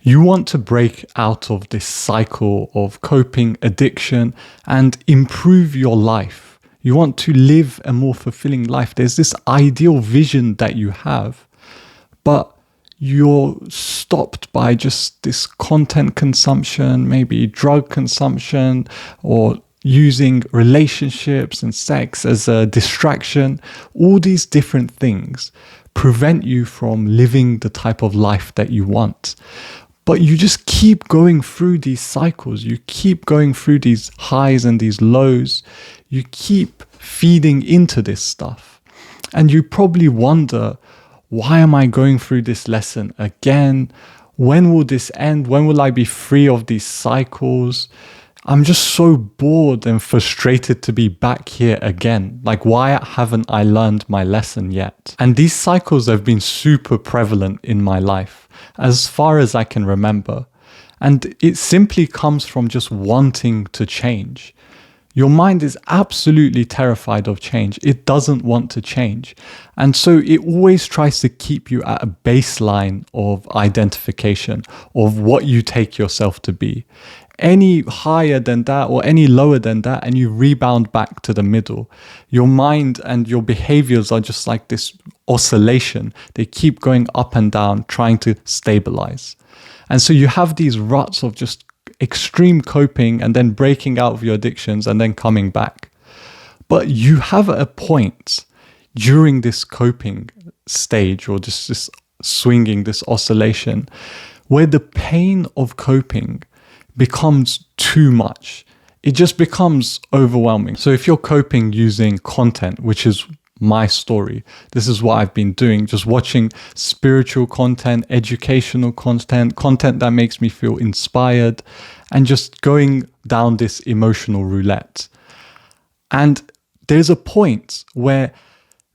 You want to break out of this cycle of coping, addiction, and improve your life. You want to live a more fulfilling life. There's this ideal vision that you have, but you're stopped by just this content consumption, maybe drug consumption, or using relationships and sex as a distraction. All these different things prevent you from living the type of life that you want. But you just keep going through these cycles. You keep going through these highs and these lows. You keep feeding into this stuff. And you probably wonder, why am I going through this lesson again? When will this end? When will I be free of these cycles? I'm just so bored and frustrated to be back here again. Like, why haven't I learned my lesson yet? And these cycles have been super prevalent in my life, as far as I can remember. And it simply comes from just wanting to change. Your mind is absolutely terrified of change. It doesn't want to change. And so it always tries to keep you at a baseline of identification of what you take yourself to be. Any higher than that or any lower than that, and you rebound back to the middle. Your mind and your behaviors are just like this oscillation. They keep going up and down, trying to stabilize. And so you have these ruts of just extreme coping and then breaking out of your addictions and then coming back. But you have a point during this coping stage, or just this swinging, this oscillation, where the pain of coping becomes too much. It just becomes overwhelming. So if you're coping using content, which is my story, this is what I've been doing, just watching spiritual content, educational content, content that makes me feel inspired, and just going down this emotional roulette. And there's a point where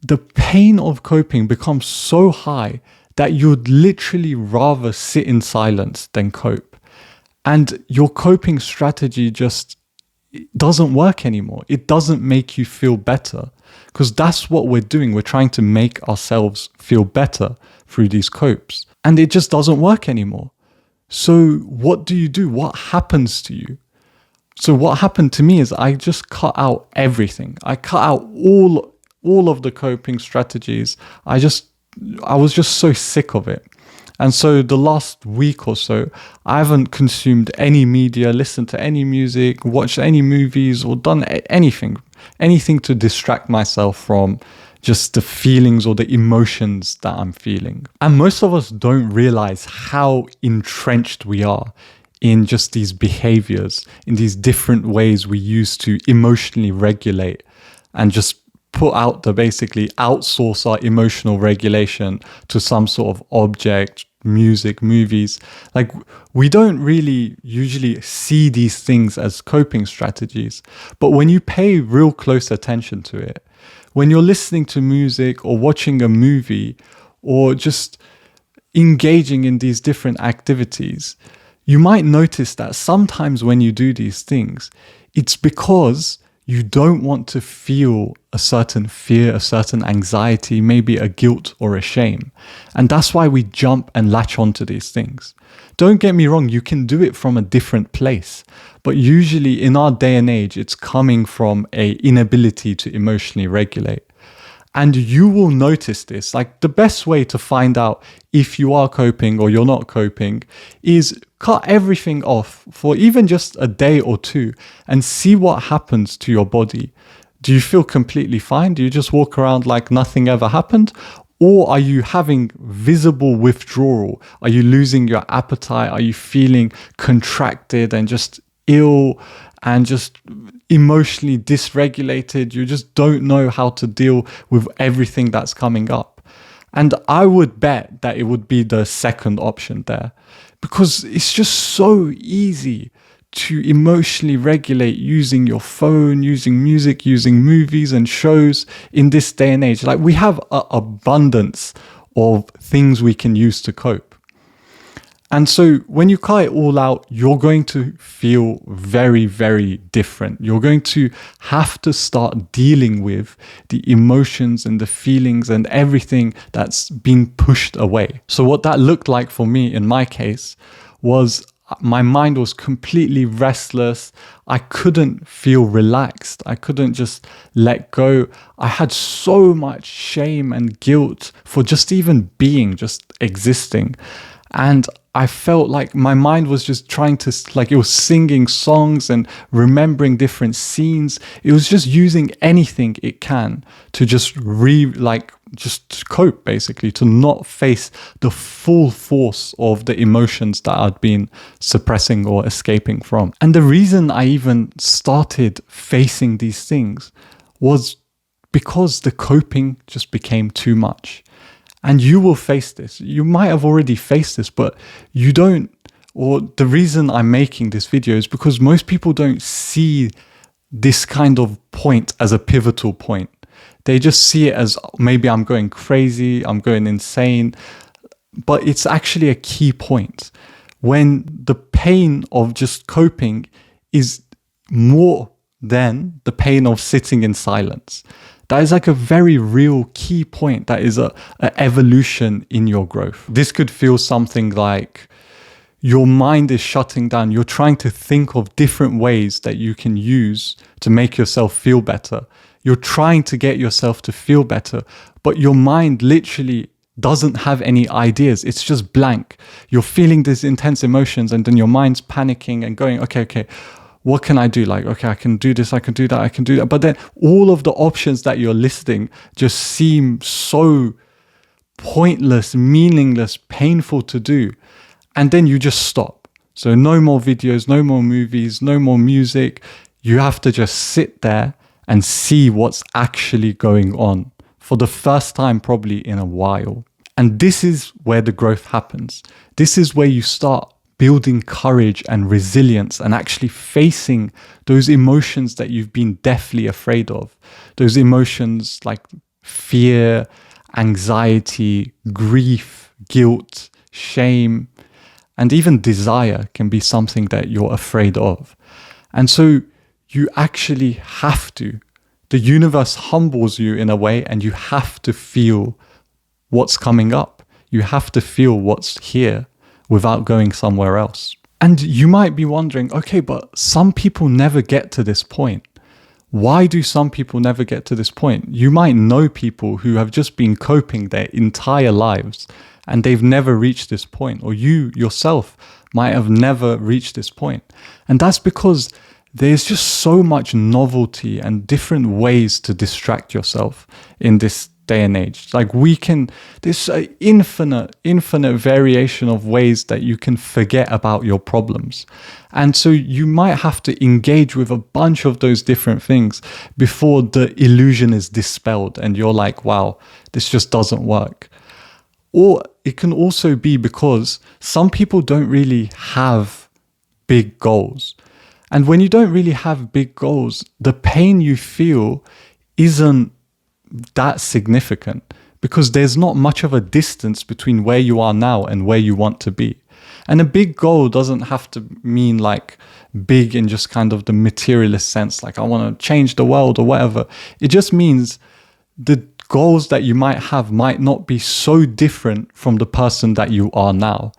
the pain of coping becomes so high that you'd literally rather sit in silence than cope. And your coping strategy just doesn't work anymore. It doesn't make you feel better, because that's what we're doing. We're trying to make ourselves feel better through these copes, and it just doesn't work anymore. So what do you do? What happens to you? So what happened to me is I just cut out everything. I cut out all of the coping strategies. I was just so sick of it. And so the last week or so, I haven't consumed any media, listened to any music, watched any movies, or done anything to distract myself from just the feelings or the emotions that I'm feeling. And most of us don't realize how entrenched we are in just these behaviors, in these different ways we use to emotionally regulate and just basically outsource our emotional regulation to some sort of object, music, movies. Like, we don't really usually see these things as coping strategies, but when you pay real close attention to it, when you're listening to music or watching a movie or just engaging in these different activities, you might notice that sometimes when you do these things, it's because you don't want to feel a certain fear, a certain anxiety, maybe a guilt or a shame. And that's why we jump and latch onto these things. Don't get me wrong, you can do it from a different place. But usually in our day and age, it's coming from an inability to emotionally regulate. And you will notice this. Like, the best way to find out if you are coping or you're not coping is cut everything off for even just a day or two and see what happens to your body. Do you feel completely fine? Do you just walk around like nothing ever happened? Or are you having visible withdrawal? Are you losing your appetite? Are you feeling contracted and just ill and just emotionally dysregulated? You just don't know how to deal with everything that's coming up. And I would bet that it would be the second option there, because it's just so easy to emotionally regulate using your phone, using music, using movies and shows in this day and age. Like, we have an abundance of things we can use to cope. And so when you cut it all out, you're going to feel very, very different. You're going to have to start dealing with the emotions and the feelings and everything that's been pushed away. So what that looked like for me in my case was my mind was completely restless. I couldn't feel relaxed. I couldn't just let go. I had so much shame and guilt for just even being, just existing. And I felt like my mind was just trying to, like, it was singing songs and remembering different scenes. It was just using anything it can to just just cope, basically, to not face the full force of the emotions that I'd been suppressing or escaping from. And the reason I even started facing these things was because the coping just became too much. And you will face this. You might have already faced this, but you don't. Or the reason I'm making this video is because most people don't see this kind of point as a pivotal point. They just see it as, maybe I'm going crazy, I'm going insane. But it's actually a key point when the pain of just coping is more than the pain of sitting in silence. That is like a very real key point. That is a evolution in your growth. This could feel something like your mind is shutting down. You're trying to think of different ways that you can use to make yourself feel better. You're trying to get yourself to feel better, but your mind literally doesn't have any ideas. It's just blank. You're feeling these intense emotions and then your mind's panicking and going, okay, what can I do? Like, okay, I can do this, I can do that, I can do that. But then all of the options that you're listing just seem so pointless, meaningless, painful to do. And then you just stop. So no more videos, no more movies, no more music. You have to just sit there and see what's actually going on for the first time probably in a while. And this is where the growth happens. This is where you start building courage and resilience and actually facing those emotions that you've been deathly afraid of. Those emotions like fear, anxiety, grief, guilt, shame, and even desire can be something that you're afraid of. And so you actually have to. The universe humbles you in a way, and you have to feel what's coming up. You have to feel what's here without going somewhere else. And you might be wondering, okay, but some people never get to this point. Why do some people never get to this point? You might know people who have just been coping their entire lives and they've never reached this point, or you yourself might have never reached this point. And that's because there's just so much novelty and different ways to distract yourself in this day and age. Like there's an infinite variation of ways that you can forget about your problems. And so you might have to engage with a bunch of those different things before the illusion is dispelled and you're like, wow, this just doesn't work. Or it can also be because some people don't really have big goals. And when you don't really have big goals, the pain you feel isn't that significant because there's not much of a distance between where you are now and where you want to be. And a big goal doesn't have to mean like big in just kind of the materialist sense, like I want to change the world or whatever. It just means the goals that you might have might not be so different from the person that you are now.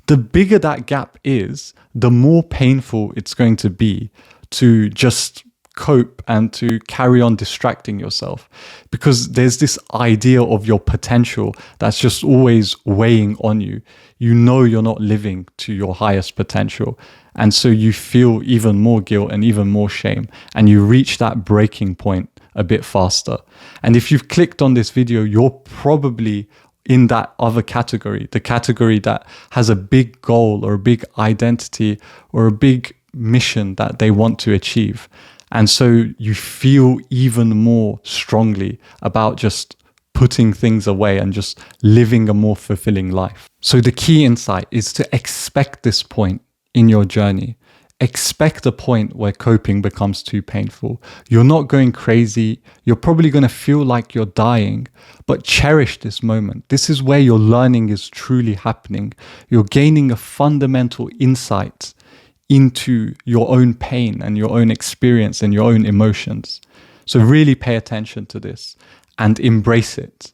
The bigger that gap is, the more painful it's going to be to just cope and to carry on distracting yourself, because there's this idea of your potential that's just always weighing on you. You know you're not living to your highest potential, and so you feel even more guilt and even more shame, and you reach that breaking point a bit faster. And if you've clicked on this video, you're probably in that other category, the category that has a big goal or a big identity or a big mission that they want to achieve. And so you feel even more strongly about just putting things away and just living a more fulfilling life. So the key insight is to expect this point in your journey. Expect a point where coping becomes too painful. You're not going crazy. You're probably going to feel like you're dying, but cherish this moment. This is where your learning is truly happening. You're gaining a fundamental insight into your own pain and your own experience and your own emotions. So really pay attention to this and embrace it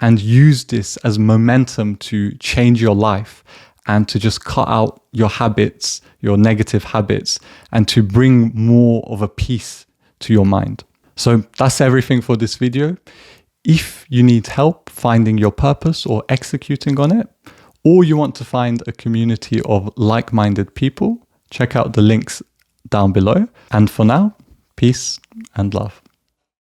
and use this as momentum to change your life and to just cut out your habits, your negative habits, and to bring more of a peace to your mind. So that's everything for this video. If you need help finding your purpose or executing on it, or you want to find a community of like-minded people, check out the links down below. And for now, peace and love.